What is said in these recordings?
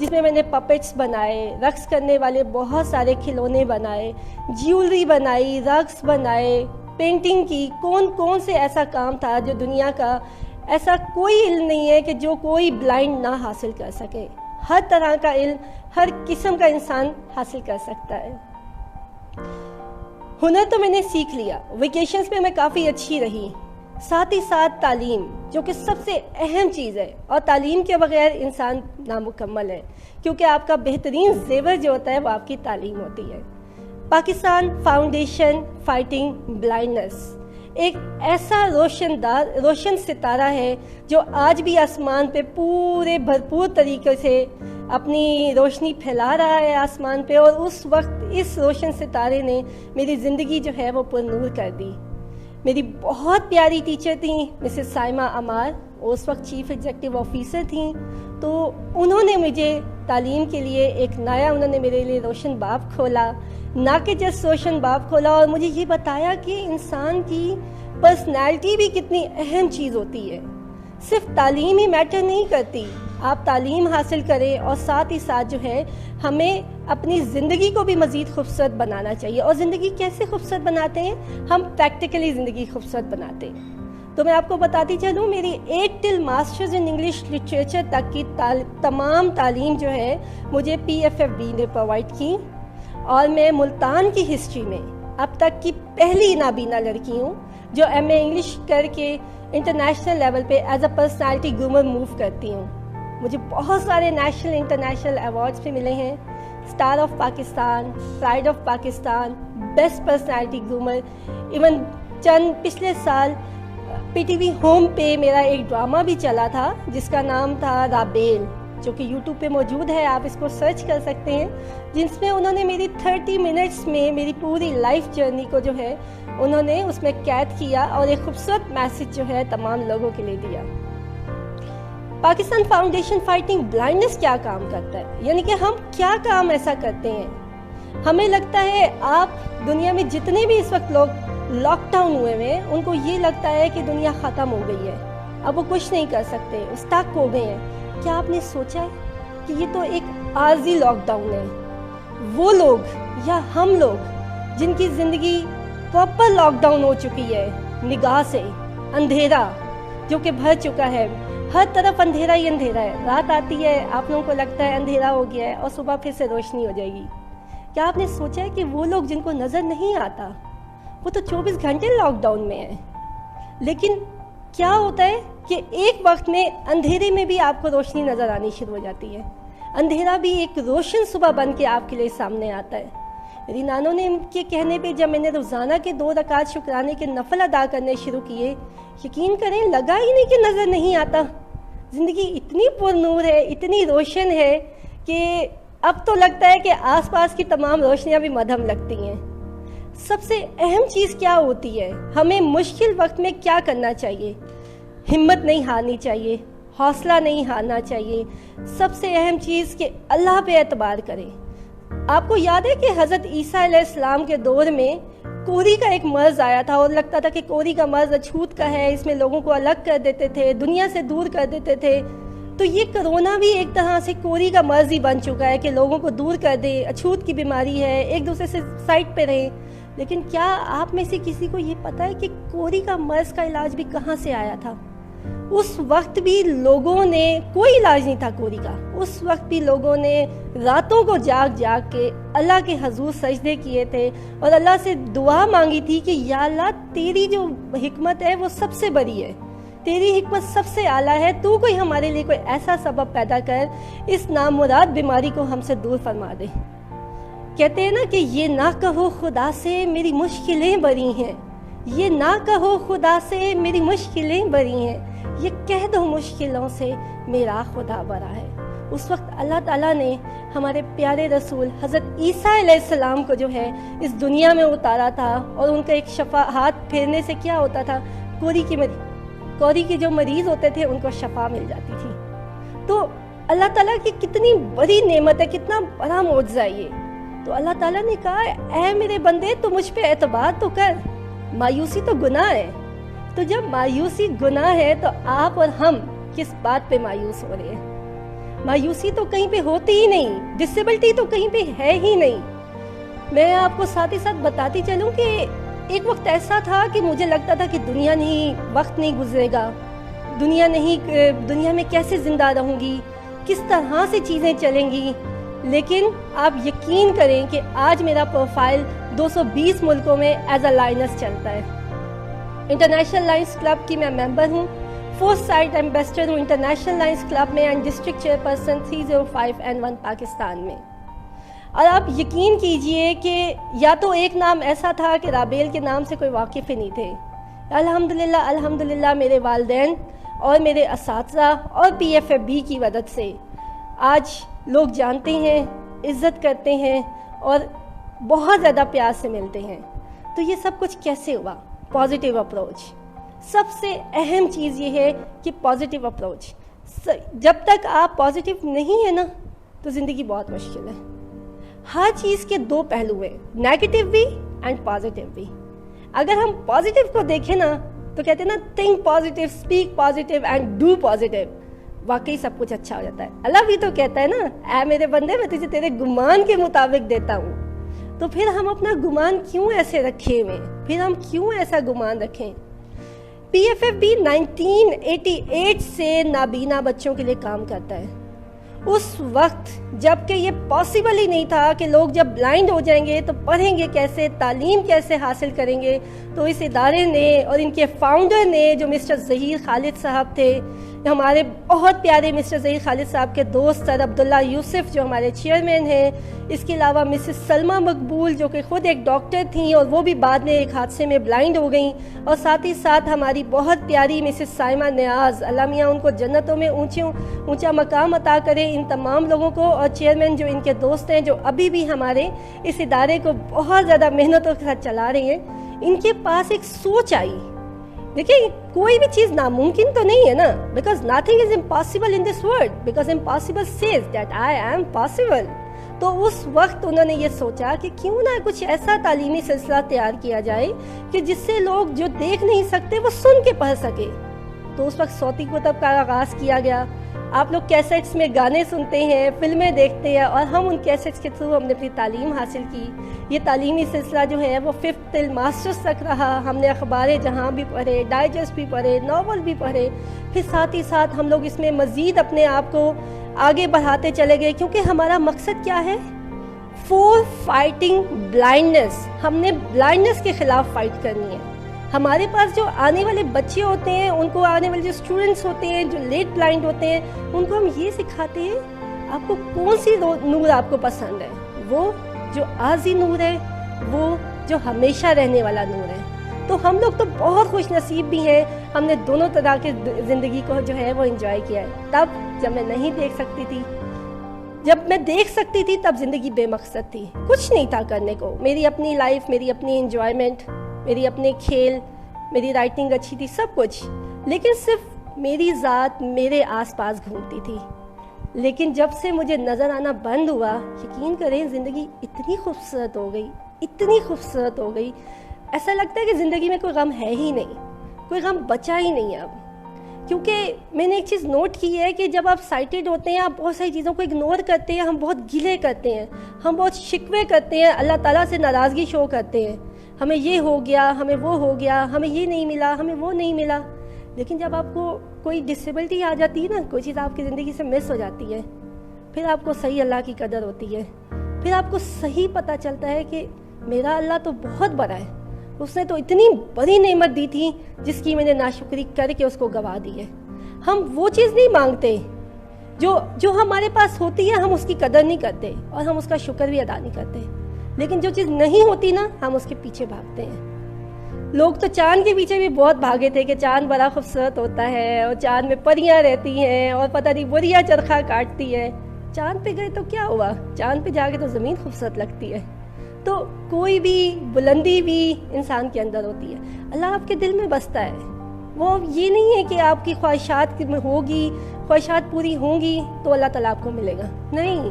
جس میں نے پپٹس بنائے، رقص کرنے والے بہت سارے کھلونے بنائے، جیولری بنائی، رقص بنائے، پینٹنگ کی۔ کون سے ایسا کام تھا جو دنیا کا ایسا کوئی علم نہیں ہے کہ جو کوئی بلائنڈ نہ حاصل کر سکے۔ ہر طرح کا علم ہر قسم کا انسان حاصل کر سکتا ہے۔ ہنر تو میں نے سیکھ لیا، ویکیشنز میں کافی اچھی رہی، ساتھ ہی ساتھ تعلیم جو کہ سب سے اہم چیز ہے، اور تعلیم کے بغیر انسان نامکمل ہے، کیونکہ آپ کا بہترین زیور جو ہوتا ہے وہ آپ کی تعلیم ہوتی ہے۔ پاکستان فاؤنڈیشن فائٹنگ بلائنڈنس ایک ایسا روشن ستارہ ہے جو آج بھی آسمان پہ پورے بھرپور طریقے سے اپنی روشنی پھیلا رہا ہے آسمان پہ، اور اس وقت اس روشن ستارے نے میری زندگی جو ہے وہ پر نور کر دی۔ میری بہت پیاری ٹیچر تھیں مسز سائمہ عمار، اس وقت چیف ایگزیکٹو آفیسر تھیں، تو انہوں نے مجھے تعلیم کے لیے ایک نیا انہوں نے میرے لیے روشن باب کھولا، نہ کہ جس روشن باب کھولا، اور مجھے یہ بتایا کہ انسان کی پرسنالٹی بھی کتنی اہم چیز ہوتی ہے۔ صرف تعلیم ہی میٹر نہیں کرتی، آپ تعلیم حاصل کریں اور ساتھ ہی ساتھ جو ہے ہمیں اپنی زندگی کو بھی مزید خوبصورت بنانا چاہیے۔ اور زندگی کیسے خوبصورت بناتے ہیں؟ ہم پریکٹیکلی زندگی خوبصورت بناتے ہیں۔ تو میں آپ کو بتاتی چلوں، میری 8 ٹل ماسٹرز ان انگلش لٹریچر تک کی تمام تعلیم جو ہے مجھے PFFB نے پرووائڈ کی، اور میں ملتان کی ہسٹری میں اب تک کی پہلی نابینا لڑکی ہوں جو MA انگلش کر کے انٹرنیشنل لیول پہ as a personality groomer move کرتی ہوں۔ مجھے بہت سارے نیشنل انٹرنیشنل ایوارڈز بھی ملے ہیں، star of Pakistan, pride of Pakistan, best personality groomer. Even پچھلے سال PTV ہوم پہ میرا ایک ڈرامہ بھی چلا تھا جس کا نام تھا رابیل، جو کہ YouTube پہ موجود ہے، آپ اس کو سرچ کر سکتے ہیں، جس میں انہوں نے میری 30 منٹس میں میری پوری لائف جرنی کو جو ہے انہوں نے اس میں قید کیا، اور ایک خوبصورت میسج جو ہے تمام لوگوں کے لیے دیا۔ پاکستان فاؤنڈیشن فائٹنگ بلائنڈنس کیا کام کرتا ہے، یعنی کہ ہم کیا کام ایسا کرتے ہیں؟ ہمیں لگتا ہے آپ دنیا میں جتنے بھی اس وقت لوگ لاک ڈاؤن ہوئے ہیں ان کو یہ لگتا ہے کہ دنیا ختم ہو گئی ہے، اب وہ کچھ نہیں کر سکتے، اسٹک ہو گئے ہیں۔ کیا آپ نے سوچا ہے کہ یہ تو ایک عارضی لاک ڈاؤن ہے؟ وہ لوگ یا ہم لوگ جن کی زندگی پراپر لاک ڈاؤن ہو چکی ہے، نگاہ سے اندھیرا جو کہ بھر چکا ہے، ہر طرف اندھیرا ہی اندھیرا ہے، رات آتی ہے آپ لوگوں کو لگتا ہے اندھیرا ہو گیا ہے، اور صبح پھر سے روشنی ہو جائے گی۔ کیا آپ نے سوچا ہے کہ وہ لوگ جن کو نظر نہیں آتا وہ تو 24 گھنٹے لاک ڈاؤن میں ہیں، لیکن کیا ہوتا ہے کہ ایک وقت میں اندھیرے میں بھی آپ کو روشنی نظر آنی شروع ہو جاتی ہے، اندھیرا بھی ایک روشن صبح بن کے آپ کے لیے سامنے آتا ہے۔ میری نانوں نے ان کے کہنے پہ جب میں نے روزانہ کے 2 رکعت شکرانے کے نفل ادا کرنے شروع کیے، یقین کریں لگا ہی نہیں کہ نظر نہیں آتا۔ زندگی اتنی پر نور ہے، اتنی روشن ہے کہ اب تو لگتا ہے کہ آس پاس کی تمام روشنیاں بھی مدھم لگتی ہیں۔ سب سے اہم چیز کیا ہوتی ہے؟ ہمیں مشکل وقت میں کیا کرنا چاہیے؟ ہمت نہیں ہارنی چاہیے، حوصلہ نہیں ہارنا چاہیے۔ سب سے اہم چیز کہ اللہ پہ اعتبار کریں۔ آپ کو یاد ہے کہ حضرت عیسیٰ علیہ السلام کے دور میں کوری کا ایک مرض آیا تھا، اور لگتا تھا کہ کوری کا مرض اچھوت کا ہے، اس میں لوگوں کو الگ کر دیتے تھے، دنیا سے دور کر دیتے تھے۔ تو یہ کرونا بھی ایک طرح سے کوری کا مرض ہی بن چکا ہے کہ لوگوں کو دور کر دے، اچھوت کی بیماری ہے، ایک دوسرے سے سائڈ پہ رہیں۔ لیکن کیا آپ میں سے کسی کو یہ پتہ ہے کہ کوری کا مرض کا علاج بھی کہاں سے آیا تھا؟ اس وقت بھی لوگوں نے کوئی علاج نہیں تھا کوری کا، اس وقت بھی لوگوں نے راتوں کو جاگ جاگ کے اللہ کے حضور سجدے کیے تھے اور اللہ سے دعا مانگی تھی کہ یا اللہ تیری جو حکمت ہے وہ سب سے بڑی ہے، تیری حکمت سب سے اعلیٰ ہے، تو کوئی ہمارے لیے کوئی ایسا سبب پیدا کر، اس نامراد بیماری کو ہم سے دور فرما دے۔ کہتے ہیں نا کہ یہ نہ کہو خدا سے میری مشکلیں بری ہیں، یہ نہ کہو خدا سے میری مشکلیں بری ہیں، یہ کہہ دو مشکلوں سے میرا خدا بڑا ہے۔ اس وقت اللہ تعالیٰ نے ہمارے پیارے رسول حضرت عیسیٰ علیہ السلام کو جو ہے اس دنیا میں اتارا تھا، اور ان کا ایک شفا ہاتھ پھیرنے سے کیا ہوتا تھا، کوری کے جو مریض ہوتے تھے ان کو شفا مل جاتی تھی۔ تو اللہ تعالیٰ کی کتنی بڑی نعمت ہے، کتنا بڑا معجزہ ہے یہ۔ تو اللہ تعالیٰ نے کہا اے میرے بندے تو مجھ پہ اعتبار تو کر، مایوسی تو گناہ ہے۔ تو جب مایوسی گناہ ہے تو آپ اور ہم کس بات پہ مایوس ہو رہے ہیں؟ مایوسی تو کہیں پہ ہوتی ہی نہیں, ڈسیبلٹی تو کہیں پہ ہے ہی نہیں. میں آپ کو ساتھ ہی ساتھ بتاتی چلوں کہ ایک وقت ایسا تھا کہ مجھے لگتا تھا کہ دنیا نہیں, وقت نہیں گزرے گا, دنیا میں کیسے زندہ رہوں گی, کس طرح سے چیزیں چلیں گی. لیکن آپ یقین کریں کہ آج میرا پروفائل 220 ملکوں میں ایز اے لائنرز چلتا ہے. انٹرنیشنل لائنس کلب کی میں ممبر ہوں, فورتھ سائٹ ایمبیسڈر ہوں انٹرنیشنل لائنس کلب میں, and district chairperson 305N1 Pakistan میں. اور آپ یقین کیجئے کہ یا تو ایک نام ایسا تھا کہ رابیل کے نام سے کوئی واقف ہی نہیں تھے. الحمدللہ میرے والدین اور میرے اساتذہ اور PFFB کی مدد سے آج لوگ جانتے ہیں, عزت کرتے ہیں اور بہت زیادہ پیار سے ملتے ہیں. تو یہ سب کچھ کیسے ہوا؟ Positive approach. سب سے اہم چیز یہ ہے کہ پازیٹیو اپروچ. جب تک آپ پازیٹیو نہیں ہیں نا تو زندگی بہت مشکل ہے. ہر چیز کے دو پہلو ہیں, نیگیٹو بھی اینڈ پازیٹیو بھی. اگر ہم پازیٹیو کو دیکھیں نا تو کہتے ہیں نا, think positive, speak positive and do positive. واقعی سب کچھ اچھا ہو جاتا ہے. اللہ بھی تو کہتا ہے نا, اے میرے بندے میں تجھے تیرے گمان کے مطابق دیتا ہوں. تو پھر ہم اپنا گمان کیوں ایسے رکھے ہوئے, پھر ہم کیوں ایسا گمان رکھیں؟ PFFB 1988 سے نابینا بچوں کے لیے کام کرتا ہے. اس وقت جب کہ یہ پاسبل ہی نہیں تھا کہ لوگ جب بلائنڈ ہو جائیں گے تو پڑھیں گے کیسے, تعلیم کیسے حاصل کریں گے, تو اس ادارے نے اور ان کے فاؤنڈر نے جو مسٹر ظہیر خالد صاحب تھے, ہمارے بہت پیارے مسٹر ظہیر خالد صاحب کے دوست سر عبداللہ یوسف جو ہمارے چیئرمین ہیں, اس کے علاوہ مسز سلمہ مقبول جو کہ خود ایک ڈاکٹر تھیں اور وہ بھی بعد میں ایک حادثے میں بلائنڈ ہو گئیں, اور ساتھ ہی ساتھ ہماری بہت پیاری مسز سائمہ نیاز, اللہ میاں ان کو جنتوں میں اونچا مقام عطا کرے. ان تمام لوگوں کو, اور چیئرمین جو ان کے دوست ہیں جو ابھی بھی ہمارے اس ادارے کو بہت زیادہ محنتوں کے ساتھ چلا رہے ہیں, ان کے پاس ایک سوچ آئی. دیکھیں, کوئی بھی چیز ناممکن تو نہیں ہے نا, because nothing is impossible in this world, because impossible says that I am possible. تو اس وقت انہوں نے یہ سوچا کہ کیوں نہ کچھ ایسا تعلیمی سلسلہ تیار کیا جائے کہ جس سے لوگ جو دیکھ نہیں سکتے وہ سن کے پڑھ سکے. تو اس وقت صوتی کتب کا آغاز کیا گیا. آپ لوگ کیسٹس میں گانے سنتے ہیں, فلمیں دیکھتے ہیں, اور ہم ان کیسٹس کے تھرو ہم نے اپنی تعلیم حاصل کی. یہ تعلیمی سلسلہ جو ہے وہ 5th till ماسٹرز تک رہا. ہم نے اخبار جہاں بھی پڑھے, ڈائجسٹ بھی پڑھے, ناول بھی پڑھے. پھر ساتھ ہی ساتھ ہم لوگ اس میں مزید اپنے آپ کو آگے بڑھاتے چلے گئے, کیونکہ ہمارا مقصد کیا ہے؟ For fighting blindness. ہم نے بلائنڈنس کے خلاف فائٹ کرنی ہے. ہمارے پاس جو آنے والے بچے ہوتے ہیں, ان کو آنے والے جو اسٹوڈنٹس ہوتے ہیں جو لیٹ بلائنڈ ہوتے ہیں, ان کو ہم یہ سکھاتے ہیں آپ کو کون سی نور آپ کو پسند ہے, وہ جو عارضی نور ہے, وہ جو ہمیشہ رہنے والا نور ہے. تو ہم لوگ تو بہت خوش نصیب بھی ہیں, ہم نے دونوں طرح کے زندگی کو جو ہے وہ انجوائے کیا ہے. تب جب میں نہیں دیکھ سکتی تھی, جب میں دیکھ سکتی تھی تب زندگی بے مقصد تھی, کچھ نہیں تھا کرنے کو. میری اپنی لائف, میری اپنی انجوائمنٹ, میری اپنے کھیل, میری رائٹنگ اچھی تھی, سب کچھ, لیکن صرف میری ذات میرے آس پاس گھومتی تھی. لیکن جب سے مجھے نظر آنا بند ہوا, یقین کریں زندگی اتنی خوبصورت ہو گئی, اتنی خوبصورت ہو گئی, ایسا لگتا ہے کہ زندگی میں کوئی غم ہے ہی نہیں, کوئی غم بچا ہی نہیں اب. کیونکہ میں نے ایک چیز نوٹ کی ہے کہ جب آپ سائٹڈ ہوتے ہیں, آپ بہت ساری چیزوں کو اگنور کرتے ہیں, ہم بہت گلے کرتے ہیں, ہم بہت شکوے کرتے ہیں, اللہ تعالیٰ سے ناراضگی شو کرتے ہیں, ہمیں یہ ہو گیا, ہمیں وہ ہو گیا, ہمیں یہ نہیں ملا, ہمیں وہ نہیں ملا. لیکن جب آپ کو کوئی ڈسیبلٹی آ جاتی ہے نا, کوئی چیز آپ کی زندگی سے مس ہو جاتی ہے, پھر آپ کو صحیح اللہ کی قدر ہوتی ہے. پھر آپ کو صحیح پتہ چلتا ہے کہ میرا اللہ تو بہت بڑا ہے, اس نے تو اتنی بڑی نعمت دی تھی جس کی میں نے ناشکری کر کے اس کو گوا دی ہے. ہم وہ چیز نہیں مانگتے جو ہمارے پاس ہوتی ہے, ہم اس کی قدر نہیں کرتے اور ہم اس کا شکر بھی ادا نہیں کرتے. لیکن جو چیز نہیں ہوتی نا, ہم اس کے پیچھے بھاگتے ہیں. لوگ تو چاند کے پیچھے بھی بہت بھاگے تھے کہ چاند بڑا خوبصورت ہوتا ہے اور چاند میں پریاں رہتی ہیں اور پتہ نہیں بڑھیا چرخہ کاٹتی ہے. چاند پہ گئے تو کیا ہوا, چاند پہ جا کے تو زمین خوبصورت لگتی ہے. تو کوئی بھی بلندی بھی انسان کے اندر ہوتی ہے, اللہ آپ کے دل میں بستا ہے. وہ یہ نہیں ہے کہ آپ کی خواہشات میں ہوگی, خواہشات پوری ہوں گی تو اللہ تعالیٰ آپ کو ملے گا. نہیں,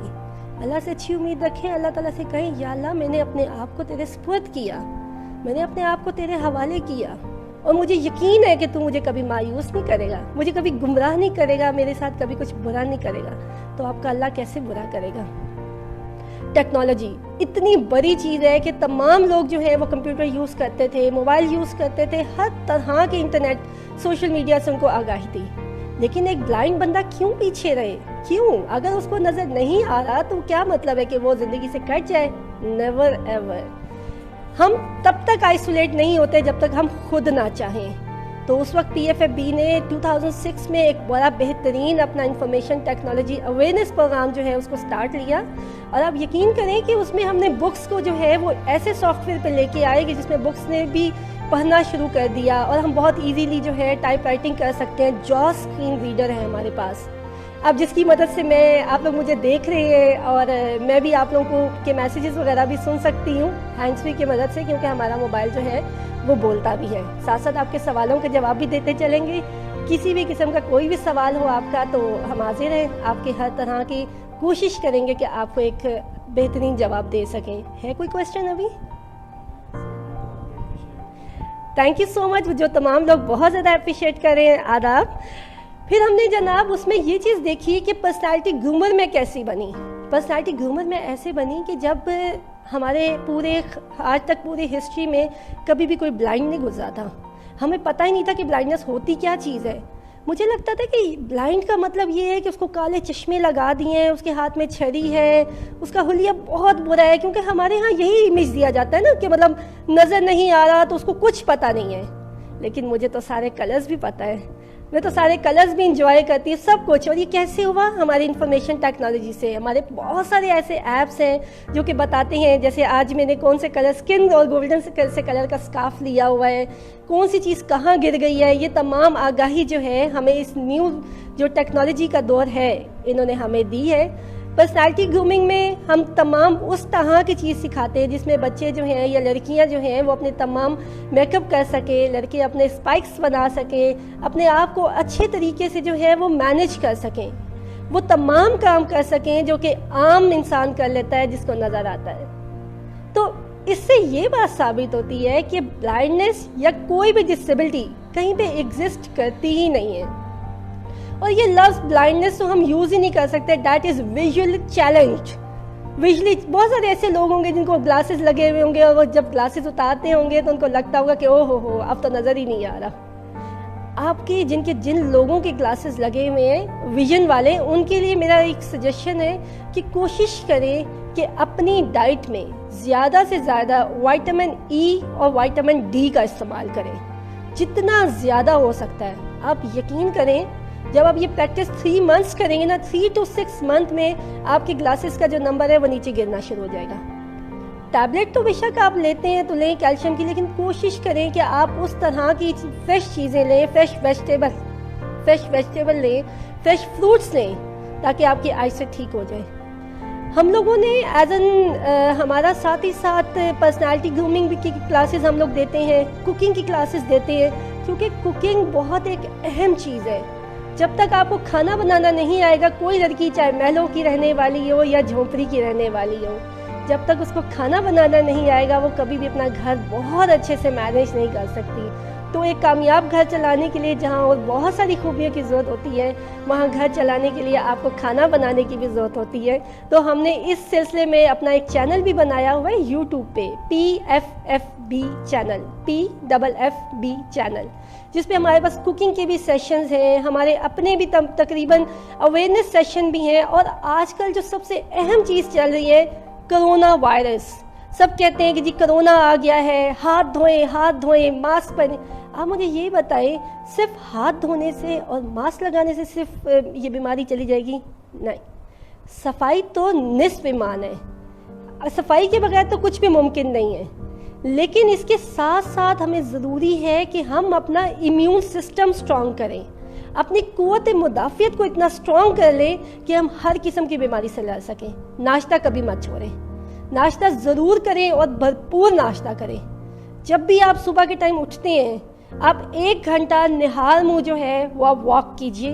اللہ سے اچھی امید رکھیں. اللہ تعالیٰ سے کہیں یا اللہ میں نے اپنے آپ کو تیرے سپرد کیا, میں نے اپنے آپ کو تیرے حوالے کیا, اور مجھے یقین ہے کہ تو مجھے کبھی مایوس نہیں کرے گا, مجھے کبھی گمراہ نہیں کرے گا, میرے ساتھ کبھی کچھ برا نہیں کرے گا. تو آپ کا اللہ کیسے برا کرے گا؟ ٹیکنالوجی اتنی بڑی چیز ہے کہ تمام لوگ جو ہے وہ کمپیوٹر یوز کرتے تھے, موبائل یوز کرتے تھے, ہر طرح کے انٹرنیٹ, سوشل میڈیا سے ان کو آگاہی تھی. لیکن ایک بلائنڈ بندہ کیوں پیچھے رہے؟ کیوں؟ اگر اس کو نظر نہیں آ رہا تو کیا مطلب ہے کہ وہ زندگی سے کٹ جائے؟ Never ever. ہم تب تک آئسولیٹ نہیں ہوتے جب تک ہم خود نہ چاہیں. تو اس وقت PFFB نے 2006 میں ایک بڑا بہترین اپنا انفارمیشن ٹیکنالوجی اویئرنیس پروگرام جو ہے اس کو سٹارٹ لیا, اور آپ یقین کریں کہ اس میں ہم نے بکس کو جو ہے وہ ایسے سافٹ ویئر پہ لے کے آئے کہ جس میں بکس نے بھی پڑھنا شروع کر دیا, اور ہم بہت ایزیلی جو ہے ٹائپ رائٹنگ کر سکتے ہیں. جاز اسکرین ریڈر ہے ہمارے پاس, اب جس کی مدد سے آپ لوگ مجھے دیکھ رہے ہیں اور میں بھی آپ لوگوں کو کے میسیجز وغیرہ بھی سن سکتی ہوں ہینڈ فری کی مدد سے, کیونکہ ہمارا موبائل جو ہے وہ بولتا بھی ہے. ساتھ ساتھ آپ کے سوالوں کے جواب بھی دیتے چلیں گے. کسی بھی قسم کا کوئی بھی سوال ہو آپ کا تو ہم حاضر ہیں, آپ کے ہر طرح کی کوشش کریں گے کہ آپ کو ایک بہترین جواب دے سکیں. ہے کوئی کویسچن ابھی؟ تھینک یو سو مچ, جو تمام لوگ بہت زیادہ اپریشیٹ کر رہے ہیں, آداب. پھر ہم نے جناب اس میں یہ چیز دیکھی کہ پرسنالٹی گرومر میں کیسی بنی. پرسنالٹی گرومر میں ایسے بنی کہ جب ہمارے آج تک پوری ہسٹری میں کبھی بھی کوئی بلائنڈ نہیں گزرا تھا. ہمیں پتہ ہی نہیں تھا کہ بلائنڈنس ہوتی کیا چیز ہے. مجھے لگتا تھا کہ بلائنڈ کا مطلب یہ ہے کہ اس کو کالے چشمے لگا دیے ہیں, اس کے ہاتھ میں چھری ہے, اس کا حلیہ بہت برا ہے, کیونکہ ہمارے ہاں یہی امیج دیا جاتا ہے نا کہ مطلب نظر نہیں آ رہا تو اس کو کچھ پتہ نہیں ہے. لیکن مجھے تو سارے کلرز بھی پتہ ہے, میں تو سارے کلرز بھی انجوائے کرتی ہوں, سب کچھ. اور یہ کیسے ہوا؟ ہماری انفارمیشن ٹیکنالوجی سے. ہمارے بہت سارے ایسے ایپس ہیں جو کہ بتاتے ہیں, جیسے آج میں نے کون سے کلر, اسکن اور گولڈن سے کلر کا سکارف لیا ہوا ہے, کون سی چیز کہاں گر گئی ہے, یہ تمام آگاہی جو ہے ہمیں اس نیو جو ٹیکنالوجی کا دور ہے انہوں نے ہمیں دی ہے. پرسنالٹی گرومنگ میں ہم تمام اس طرح کی چیز سکھاتے ہیں جس میں بچے جو ہیں یا لڑکیاں جو ہیں وہ اپنے تمام میک اپ کر سکیں, لڑکے اپنے اسپائکس بنا سکیں, اپنے آپ کو اچھے طریقے سے جو ہے وہ مینیج کر سکیں, وہ تمام کام کر سکیں جو کہ عام انسان کر لیتا ہے جس کو نظر آتا ہے. تو اس سے یہ بات ثابت ہوتی ہے کہ بلائنڈنس یا کوئی بھی ڈسیبلٹی کہیں پہ ایگزسٹ کرتی ہی نہیں ہے. اور یہ لفظ بلائنڈنس تو ہم یوز ہی نہیں کر سکتے. That is visual challenge. Visually بہت سارے ایسے لوگ ہوں گے جن کو گلاسز لگے ہوئے ہوں گے, اور وہ جب گلاسز اتارتے ہوں گے تو ان کو لگتا ہوگا کہ او ہو اب تو نظر ہی نہیں آ رہا. آپ کے جن لوگوں کے گلاسز لگے ہوئے ہیں ویژن والے, ان کے لیے میرا ایک سجیشن ہے کہ کوشش کریں کہ اپنی ڈائٹ میں زیادہ سے زیادہ وائٹامن ای اور وائٹامن ڈی کا استعمال کریں, جتنا زیادہ ہو سکتا ہے. آپ یقین کریں جب آپ یہ پریکٹس 3 months کریں گے نا, 3 to 6 month میں آپ کے گلاسز کا جو نمبر ہے وہ نیچے گرنا شروع ہو جائے گا. ٹیبلٹ تو بے شک آپ لیتے ہیں تو لیں کیلشیم کی, لیکن کوشش کریں کہ آپ اس طرح کی فریش چیزیں لیں, فریش ویجیٹیبل لیں, فریش فروٹس لیں, تاکہ آپ کی آئی سے ٹھیک ہو جائے. ہم لوگوں نے ہمارا ساتھ ہی ساتھ پرسنالٹی گرومنگ کی کلاسز ہم لوگ دیتے ہیں, کوکنگ کی کلاسز دیتے ہیں, کیونکہ کوکنگ بہت ایک اہم چیز ہے. جب تک آپ کو کھانا بنانا نہیں آئے گا, کوئی لڑکی چاہے محلوں کی رہنے والی ہو یا جھونپڑی کی رہنے والی ہو, جب تک اس کو کھانا بنانا نہیں آئے گا وہ کبھی بھی اپنا گھر بہت اچھے سے مینیج نہیں کر سکتی. تو ایک کامیاب گھر چلانے کے لیے جہاں اور بہت ساری خوبیوں کی ضرورت ہوتی ہے, وہاں گھر چلانے کے لیے آپ کو کھانا بنانے کی بھی ضرورت ہوتی ہے. تو ہم نے اس سلسلے میں اپنا ایک چینل بھی بنایا ہوا ہے یوٹیوب پہ, PFFB چینل, PFFB چینل, جس پہ ہمارے پاس کوکنگ کے بھی سیشنز ہیں, ہمارے اپنے بھی تقریباً اویئرنیس سیشن بھی ہیں. اور آج کل جو سب سے اہم چیز چل رہی ہے کرونا وائرس. سب کہتے ہیں کہ جی کرونا آ گیا ہے, ہاتھ دھوئیں, ماسک پہنیں. آپ مجھے یہ بتائیں, صرف ہاتھ دھونے سے اور ماسک لگانے سے صرف یہ بیماری چلی جائے گی؟ نہیں. صفائی تو نصف ایمان ہے, صفائی کے بغیر تو کچھ بھی ممکن نہیں ہے. لیکن اس کے ساتھ ساتھ ہمیں ضروری ہے کہ ہم اپنا امیون سسٹم سٹرونگ کریں, اپنی قوت مدافعت کو اتنا سٹرونگ کر لیں کہ ہم ہر قسم کی بیماری سے لڑ سکیں. ناشتہ کبھی مت چھوڑیں, ناشتہ ضرور کریں اور بھرپور ناشتہ کریں. جب بھی آپ صبح کے ٹائم اٹھتے ہیں, آپ 1 گھنٹہ نہار منہ جو ہے وہ آپ واک کیجئے,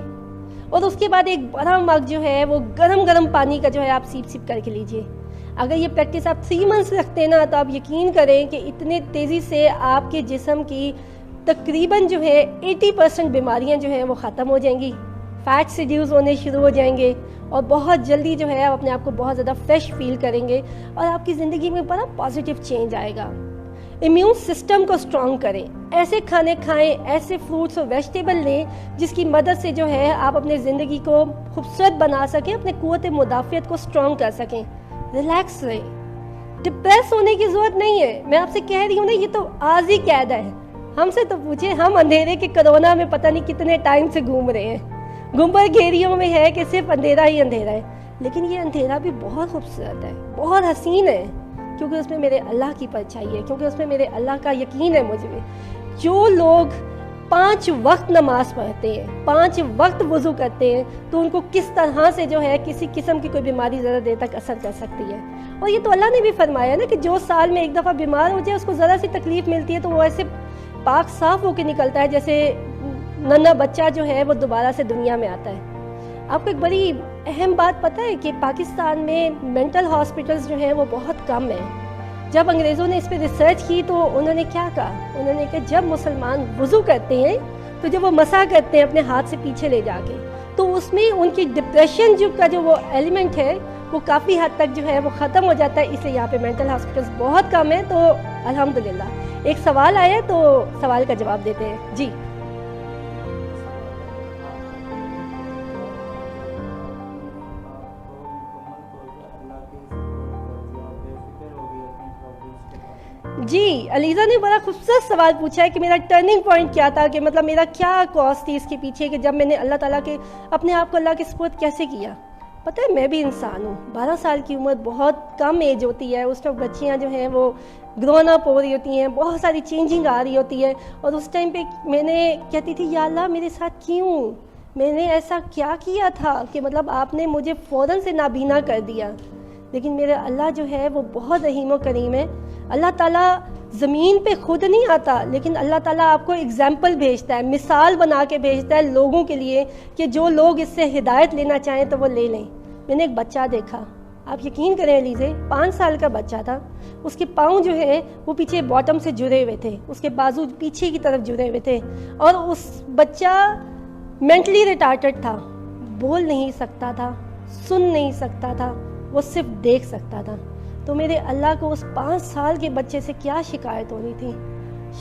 اور اس کے بعد ایک بڑا مگ جو ہے وہ گرم پانی کا جو ہے آپ سیپ کر کے لیجئے. اگر یہ پریکٹس آپ 3 months رکھتے ہیں نا, تو آپ یقین کریں کہ اتنے تیزی سے آپ کے جسم کی تقریباً جو ہے 80% بیماریاں جو ہیں وہ ختم ہو جائیں گی، فیٹس ریڈیوس ہونے شروع ہو جائیں گے، اور بہت جلدی جو ہے آپ اپنے آپ کو بہت زیادہ فریش فیل کریں گے، اور آپ کی زندگی میں بڑا پازیٹیو چینج آئے گا۔ امیون سسٹم کو اسٹرانگ کریں، ایسے کھانے کھائیں، ایسے فروٹس اور ویجیٹیبل لیں جس کی مدد سے جو ہے آپ اپنے زندگی کو خوبصورت بنا سکیں، اپنے قوت مدافعت کو اسٹرانگ کر سکیں۔ ریلیکس رہیں، ڈپریس ہونے کی ضرورت نہیں ہے، میں آپ سے کہہ رہی ہوں نا، یہ تو عارضی قید ہے۔ ہم سے تو پوچھیں، ہم اندھیرے کے کرونا میں پتہ نہیں کتنے ٹائم سے گھوم رہے ہیں، گنبد گھیریوں میں ہے کہ صرف اندھیرا ہی اندھیرا ہے، لیکن یہ اندھیرا بھی بہت خوبصورت ہے، بہت حسین ہے، کیونکہ اس میں میرے اللہ کی پرچھائی ہے، کیونکہ اس میں میرے اللہ کا یقین ہے مجھ میں۔ جو لوگ 5 وقت نماز پڑھتے ہیں، 5 وقت وضو کرتے ہیں، تو ان کو کس طرح سے جو ہے کسی قسم کی کوئی بیماری زیادہ دیر تک اثر کر سکتی ہے۔ اور یہ تو اللہ نے بھی فرمایا نا کہ جو سال میں ایک دفعہ بیمار ہو جائے، اس کو ذرا سی تکلیف ملتی ہے تو وہ ایسے پاک صاف ہو کے نکلتا ہے جیسے ننا بچہ جو ہے وہ دوبارہ سے دنیا میں آتا ہے۔ آپ کو ایک بڑی اہم بات پتہ ہے کہ پاکستان میں مینٹل ہاسپٹلز جو ہیں وہ بہت کم ہیں۔ جب انگریزوں نے اس پہ ریسرچ کی تو انہوں نے کیا کہا؟ انہوں نے کہ جب مسلمان وضو کرتے ہیں تو جب وہ مسح کرتے ہیں اپنے ہاتھ سے پیچھے لے جا کے، تو اس میں ان کی ڈپریشن کا وہ ایلیمنٹ ہے وہ کافی حد تک جو ہے وہ ختم ہو جاتا ہے۔ اس لیے یہاں پہ مینٹل ہاسپٹلز بہت کم ہیں۔ تو الحمدللہ ایک سوال آیا تو سوال کا جواب دیتے ہیں۔ جی جی علیزہ نے بڑا خوبصورت سوال پوچھا ہے کہ میرا ٹرننگ پوائنٹ کیا تھا، کہ مطلب میرا کیا کاز تھی اس کے پیچھے، کہ جب میں نے اللہ تعالیٰ کے اپنے آپ کو اللہ کے سپرد کیسے کیا۔ پتہ ہے میں بھی انسان ہوں، 12 سال کی عمر بہت کم ایج ہوتی ہے، اس وقت بچیاں جو ہیں وہ گرون اپ ہو رہی ہوتی ہیں، بہت ساری چینجنگ آ رہی ہوتی ہے، اور اس ٹائم پہ میں نے کہتی تھی یا اللہ میرے ساتھ کیوں، میں نے ایسا کیا کیا تھا کہ مطلب آپ نے مجھے فوراً سے نابینا کر دیا۔ لیکن میرے اللہ جو ہے وہ بہت رحیم و کریم ہے۔ اللہ تعالیٰ زمین پہ خود نہیں آتا، لیکن اللہ تعالیٰ آپ کو اگزامپل بھیجتا ہے، مثال بنا کے بھیجتا ہے لوگوں کے لیے، کہ جو لوگ اس سے ہدایت لینا چاہیں تو وہ لے لیں۔ میں نے ایک بچہ دیکھا، آپ یقین کریں علیزے، 5 سال کا بچہ تھا، اس کے پاؤں جو ہے وہ پیچھے باٹم سے جڑے ہوئے تھے، اس کے بازو پیچھے کی طرف جڑے ہوئے تھے، اور اس بچہ مینٹلی ریٹارڈڈ تھا، بول نہیں سکتا تھا، سن نہیں سکتا تھا، وہ صرف دیکھ سکتا تھا۔ تو میرے اللہ کو اس 5 سال کے بچے سے کیا شکایت ہونی تھی۔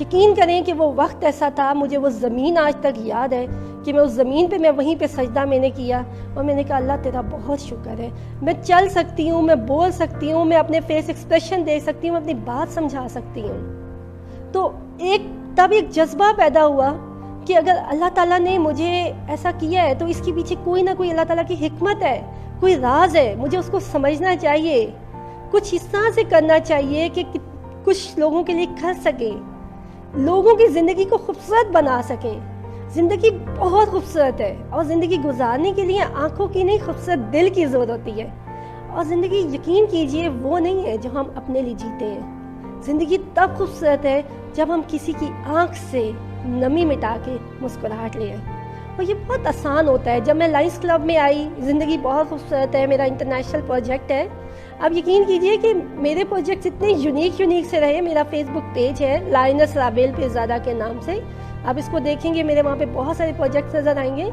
یقین کریں کہ وہ وقت ایسا تھا، مجھے وہ زمین آج تک یاد ہے کہ میں اس زمین پہ، میں وہیں پہ سجدہ میں نے کیا، اور میں نے کہا اللہ تیرا بہت شکر ہے، میں چل سکتی ہوں، میں بول سکتی ہوں، میں اپنے فیس ایکسپریشن دے سکتی ہوں، اپنی بات سمجھا سکتی ہوں۔ تو تب ایک جذبہ پیدا ہوا کہ اگر اللہ تعالیٰ نے مجھے ایسا کیا ہے تو اس کے پیچھے کوئی نہ کوئی اللہ تعالیٰ کی حکمت ہے، کوئی راز ہے، مجھے اس کو سمجھنا چاہیے، کچھ اس طرح سے کرنا چاہیے کہ کچھ لوگوں کے لیے کر سکیں، لوگوں کی زندگی کو خوبصورت بنا سکیں۔ زندگی بہت خوبصورت ہے، اور زندگی گزارنے کے لیے آنکھوں کی نہیں، خوبصورت دل کی ضرورت ہوتی ہے۔ اور زندگی یقین کیجئے وہ نہیں ہے جو ہم اپنے لیے جیتے ہیں، زندگی تب خوبصورت ہے جب ہم کسی کی آنکھ سے نمی مٹا کے مسکراہٹ لے آئیں، اور یہ بہت آسان ہوتا ہے۔ جب میں لائنس کلب میں آئی، زندگی بہت خوبصورت ہے، میرا انٹرنیشنل پروجیکٹ ہے۔ اب یقین کیجئے کہ میرے پروجیکٹس اتنے یونیک سے رہے۔ میرا فیس بک پیج ہے لائنس رابیل پیرزادہ کے نام سے، آپ اس کو دیکھیں گے، میرے وہاں پہ بہت سارے پروجیکٹس نظر آئیں گے۔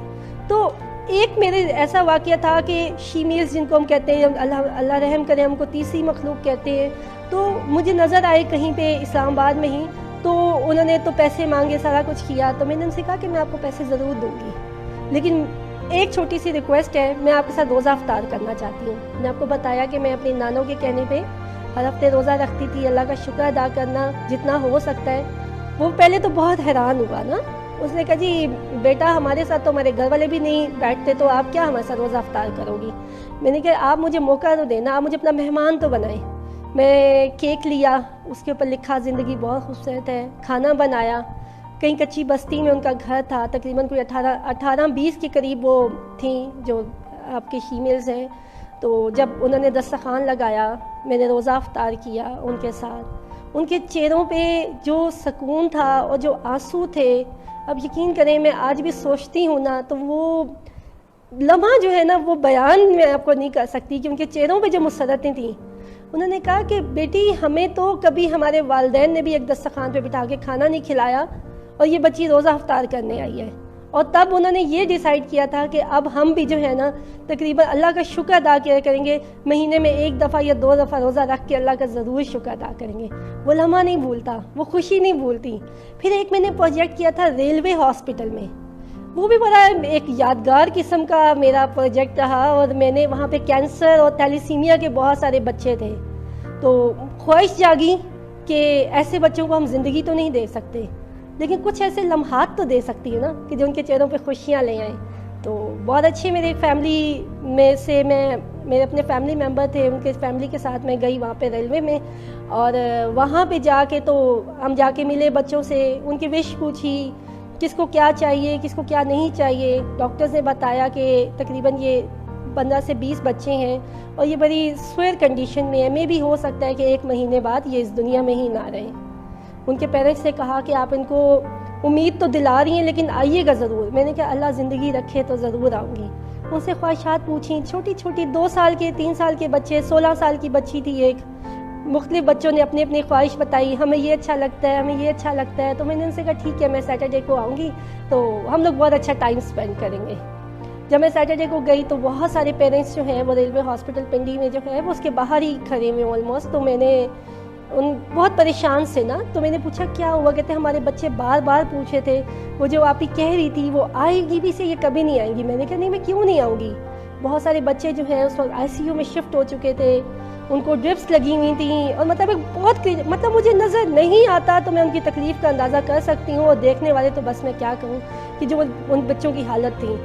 تو ایک میرے ایسا واقعہ تھا کہ شیمیلز جن کو ہم کہتے ہیں، اللہ رحم کرے، ہم کو تیسری مخلوق کہتے ہیں، تو مجھے نظر آئے کہیں پہ اسلام آباد میں ہی، تو انہوں نے تو پیسے مانگے، سارا کچھ کیا، تو میں نے ان سے کہا کہ میں آپ کو پیسے ضرور دوں گی، لیکن ایک چھوٹی سی ریکویسٹ ہے، میں آپ کے ساتھ روزہ افطار کرنا چاہتی ہوں۔ میں نے آپ کو بتایا کہ میں اپنی نانوں کے کہنے پہ ہر ہفتے روزہ رکھتی تھی، اللہ کا شکر ادا کرنا جتنا ہو سکتا ہے۔ وہ پہلے تو بہت حیران ہوا نا، اس نے کہا جی بیٹا ہمارے ساتھ تو ہمارے گھر والے بھی نہیں بیٹھتے، تو آپ کیا ہمارے ساتھ روزہ افطار کرو گی؟ میں نے کہا آپ مجھے موقع تو دینا، آپ مجھے اپنا مہمان تو بنائیں۔ میں کیک لیا، اس کے اوپر لکھا زندگی بہت خوبصورت ہے، کھانا بنایا، کہیں کچی بستی میں ان کا گھر تھا، تقریباً کوئی 18-20 کے قریب وہ تھیں جو آپ کے فیمیلز ہیں۔ تو جب انہوں نے دسترخوان لگایا، میں نے روزہ افطار کیا ان کے ساتھ، ان کے چہروں پہ جو سکون تھا اور جو آنسو تھے، اب یقین کریں میں آج بھی سوچتی ہوں نا تو وہ لمحہ جو ہے نا وہ بیان میں آپ کو نہیں کر سکتی کہ ان کے چہروں پہ جو مسرتیں تھیں۔ انہوں نے کہا کہ بیٹی ہمیں تو کبھی ہمارے والدین نے بھی ایک دسترخوان پہ بٹھا کے کھانا نہیں کھلایا، اور یہ بچی روزہ افطار کرنے آئی ہے. اور تب انہوں نے یہ ڈیسائیڈ کیا تھا کہ اب ہم بھی جو ہے نا تقریباً اللہ کا شکر ادا کیا کریں گے, مہینے میں 1 دفعہ یا 2 دفعہ روزہ رکھ کے اللہ کا ضرور شکر ادا کریں گے. وہ لمحہ نہیں بھولتا, وہ خوشی نہیں بھولتی. پھر ایک میں نے پروجیکٹ کیا تھا ریلوے ہاسپٹل میں, وہ بھی بڑا ایک یادگار قسم کا میرا پروجیکٹ رہا. اور میں نے وہاں پہ کینسر اور تیلیسیمیا کے بہت سارے بچے تھے, تو خواہش جاگی کہ ایسے بچوں کو ہم زندگی تو نہیں دے سکتے, لیکن کچھ ایسے لمحات تو دے سکتی ہے نا کہ جو ان کے چہروں پہ خوشیاں لے آئیں. تو بہت اچھے میرے فیملی میں سے میرے اپنے فیملی ممبر تھے, ان کے فیملی کے ساتھ میں گئی وہاں پہ ریلوے میں. اور وہاں پہ جا کے تو ہم جا کے ملے بچوں سے, ان کی وش پوچھی کس کو کیا چاہیے کس کو کیا نہیں چاہیے. ڈاکٹرز نے بتایا کہ تقریباً یہ 15 سے 20 بچے ہیں اور یہ بڑی سوئر کنڈیشن میں ہے, میں بھی ہو سکتا ہے کہ 1 مہینے بعد یہ اس دنیا میں ہی نہ رہیں. ان کے پیرنٹس نے کہا کہ آپ ان کو امید تو دلا رہی ہیں لیکن آئیے گا ضرور. میں نے کہا اللہ زندگی رکھے تو ضرور آؤں گی. ان سے خواہشات پوچھیں, چھوٹی چھوٹی 2 سال کے 3 سال کے بچے, 16 سال کی بچی تھی ایک. مختلف بچوں نے اپنی اپنی خواہش بتائی, ہمیں یہ اچھا لگتا ہے ہمیں یہ اچھا لگتا ہے. تو میں نے ان سے کہا ٹھیک ہے میں سیٹرڈے کو آؤں گی تو ہم لوگ بہت اچھا ٹائم اسپینڈ کریں گے. جب میں سیٹرڈے کو گئی تو بہت سارے پیرنٹس جو ہیں وہ ریلوے ہاسپٹل پنڈی میں جو ہے وہ اس کے باہر ہی کھڑے ہوئے آلموسٹ. تو میں نے بہت پریشان سے نا, تو میں نے پوچھا کیا ہوا. کہتے ہمارے بچے بار بار پوچھے تھے وہ جو آپ ہی کہہ رہی تھی وہ آئے گی بھی سے یہ کبھی نہیں آئیں گی. میں نے کہا نہیں میں کیوں نہیں آؤں گی. بہت سارے بچے جو ہیں اس وقت ICU میں شفٹ ہو چکے تھے, ان کو ڈرپس لگی ہوئی تھیں, اور مطلب مجھے نظر نہیں آتا تو میں ان کی تکلیف کا اندازہ کر سکتی ہوں. اور دیکھنے والے تو بس میں کیا کہوں کہ جو ان بچوں کی حالت تھی.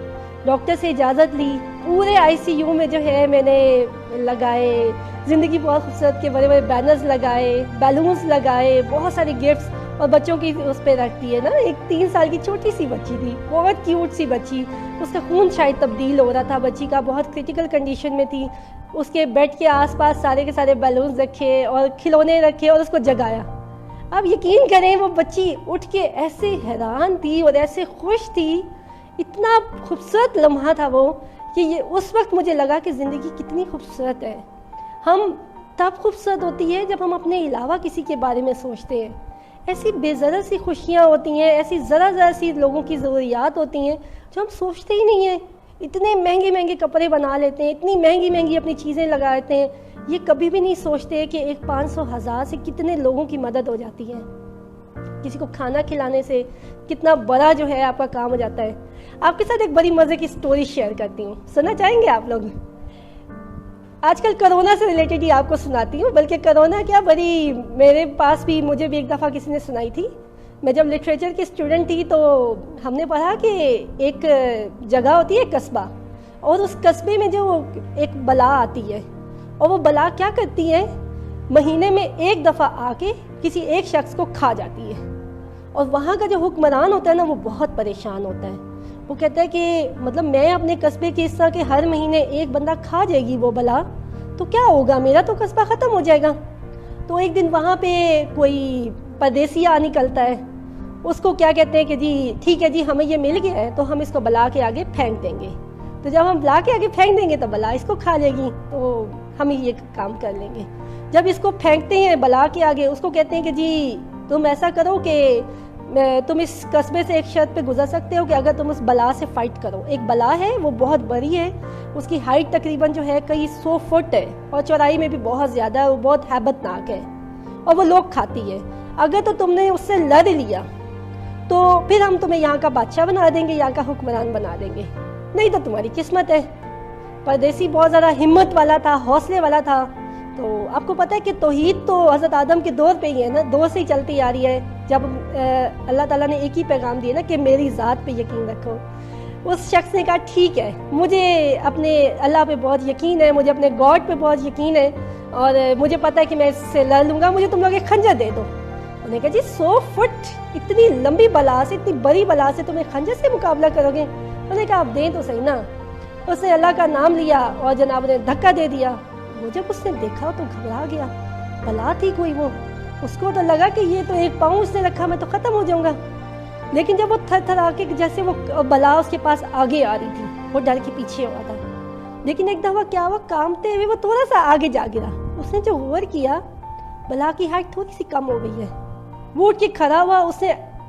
ڈاکٹر سے اجازت لی, پورے ICU میں جو ہے میں نے لگائے زندگی بہت خوبصورت کے بڑے بڑے بینرز لگائے, بیلونز لگائے, بہت سارے گفٹس. اور بچوں کی اس پہ رکھتی ہے نا, ایک 3 سال کی چھوٹی سی بچی تھی, بہت کیوٹ سی بچی. اس کا خون شاید تبدیل ہو رہا تھا بچی کا, بہت کرٹیکل کنڈیشن میں تھی. اس کے بیڈ کے آس پاس سارے کے سارے بیلونز رکھے اور کھلونے رکھے اور اس کو جگایا. اب یقین کریں وہ بچی اٹھ کے ایسے حیران تھی اور ایسے خوش تھی, اتنا خوبصورت لمحہ تھا وہ کہ یہ اس وقت مجھے لگا کہ زندگی کتنی خوبصورت ہے. ہم تب خوبصورت ہوتی ہے جب ہم اپنے علاوہ کسی کے بارے میں سوچتے ہیں. ایسی بے ذرا سی خوشیاں ہوتی ہیں, ایسی ذرا سی لوگوں کی ضروریات ہوتی ہیں جو ہم سوچتے ہی نہیں ہیں. اتنے مہنگے مہنگے کپڑے بنا لیتے ہیں, اتنی مہنگی مہنگی اپنی چیزیں لگا لیتے ہیں, یہ کبھی بھی نہیں سوچتے کہ ایک 500,000 سے کتنے لوگوں کی مدد ہو جاتی ہے. کسی کو کھانا کھلانے سے کتنا بڑا جو ہے آپ کا کام ہو جاتا ہے. آپ کے ساتھ ایک بڑی مزے کی سٹوری شیئر کرتی ہوں, سننا چاہیں گے آپ لوگ؟ آج کل کرونا سے ریلیٹڈ ہی آپ کو سناتی ہوں, بلکہ کرونا کیا بڑی میرے پاس بھی مجھے بھی ایک دفعہ کسی نے سنائی تھی. میں جب لٹریچر کی اسٹوڈنٹ تھی تو ہم نے پڑھا کہ ایک جگہ ہوتی ہے قصبہ, اور اس قصبے میں جو ایک بلا آتی ہے, اور وہ بلا کیا کرتی ہے, مہینے میں 1 دفعہ آ کے کسی ایک شخص کو کھا جاتی ہے. اور وہاں کا جو حکمران ہوتا ہے نا وہ بہت پریشان ہوتا ہے. وہ کہتا ہے کہ مطلب میں اپنے قصبے کے حصہ کے ہر مہینے 1 بندہ کھا جائے گی وہ بلا, تو کیا ہوگا, میرا تو قصبہ ختم ہو جائے گا. تو ایک دن وہاں پہ کوئی پردیسی آ نکلتا ہے, اس کو کیا کہتے ہیں کہ جی ٹھیک ہے جی ہمیں یہ مل گیا ہے تو ہم اس کو بلا کے آگے پھینک دیں گے. تو جب ہم بلا کے آگے پھینک دیں گے تو بلا اس کو کھا لے گی, تو ہم یہ کام کر لیں گے. جب اس کو پھینکتے ہیں بلا کے آگے, اس کو کہتے ہیں کہ جی تم ایسا کرو کہ تم اس قصبے سے ایک شرط پہ گزر سکتے ہو کہ اگر تم اس بلا سے فائٹ کرو. ایک بلا ہے وہ بہت بڑی ہے, اس کی ہائٹ تقریباً جو ہے کئی 100 فٹ ہے, اور چوڑائی میں بھی بہت زیادہ ہے, وہ بہت ہیبت ناک ہے اور وہ لوگ کھاتی ہے. اگر تو تم نے اس سے لڑ لیا تو پھر ہم تمہیں یہاں کا بادشاہ بنا دیں گے, یہاں کا حکمران بنا دیں گے, نہیں تو تمہاری قسمت ہے. پردیسی بہت زیادہ ہمت والا تھا, حوصلے والا تھا. تو آپ کو پتہ ہے کہ توحید تو حضرت آدم کے دور پہ ہی ہے نا, دور سے ہی چلتی آ رہی ہے, جب اللہ تعالیٰ نے ایک ہی پیغام دیا نا کہ میری ذات پہ یقین رکھو. اس شخص نے کہا ٹھیک ہے, مجھے اپنے اللہ پہ بہت یقین ہے, مجھے اپنے گاڈ پہ بہت یقین ہے, اور مجھے پتہ ہے کہ میں اس سے لڑ لوں گا, مجھے تم لوگ ایک خنجر دے دو. انہوں نے کہا جی 100 فٹ اتنی لمبی بلا سے, اتنی بڑی بلا سے تم ایک خنجر سے مقابلہ کرو گے؟ انہوں نے کہا آپ دیں تو صحیح نا. اس نے اللہ کا نام لیا اور جناب نے دھکا دے دیا. وہ جب اس نے دیکھا تو گھبرا گیا, بلا تھی کوئی وہ, اس کو تو لگا کہ یہ تو 1 پاؤں اس نے رکھا, میں تو ختم ہو جاؤں گا. لیکن جب وہ تھر تھر آ کے جیسے وہ بلا اس کے پاس آگے آ رہی تھی, وہ ڈر کے پیچھے ہوا تھا. لیکن ایک دفعہ کیا ہوا, کامتے ہوئے وہ تھوڑا سا آگے جا گرا. اس نے جو غور کیا, بلا کی ہائٹ تھوڑی سی کم ہو گئی ہے. وہ اٹھ کے کھڑا ہوا, اس نے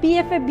PFAB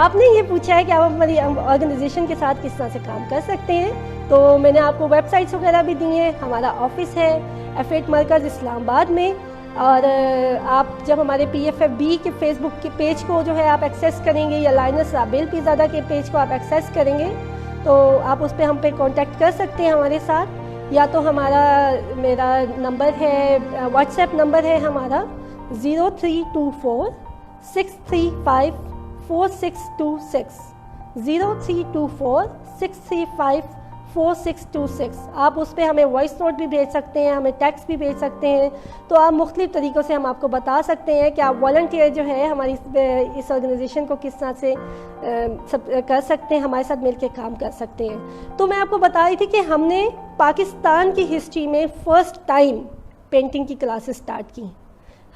آپ نے یہ پوچھا ہے کہ آپ ہماری آرگنائزیشن کے ساتھ کس طرح سے کام کر سکتے ہیں، تو میں نے آپ کو ویب سائٹس وغیرہ بھی دی ہیں. ہمارا آفس ہے F8 مرکز اسلام آباد میں، اور آپ جب ہمارے PFFB کے فیس بک کے پیج کو جو ہے آپ ایکسیس کریں گے، یا لائنس رابیل پیزادہ کے پیج کو آپ ایکسیس کریں گے، تو آپ اس پہ ہم پہ کانٹیکٹ کر سکتے ہیں ہمارے ساتھ. یا تو میرا نمبر ہے، واٹس ایپ نمبر ہے ہمارا 0324-635-4626 0324-635-4626. آپ اس پہ ہمیں وائس نوٹ بھی بھیج سکتے ہیں، ہمیں ٹیکسٹ بھی بھیج سکتے ہیں. تو آپ مختلف طریقوں سے ہم آپ کو بتا سکتے ہیں کہ آپ والنٹیئر جو ہے ہماری اس آرگنائزیشن کو کس طرح سے کر سکتے ہیں، ہمارے ساتھ مل کے کام کر سکتے ہیں. تو میں آپ کو بتا رہی تھی کہ ہم نے پاکستان کی ہسٹری میں فرسٹ ٹائم پینٹنگ کی کلاسز سٹارٹ کی.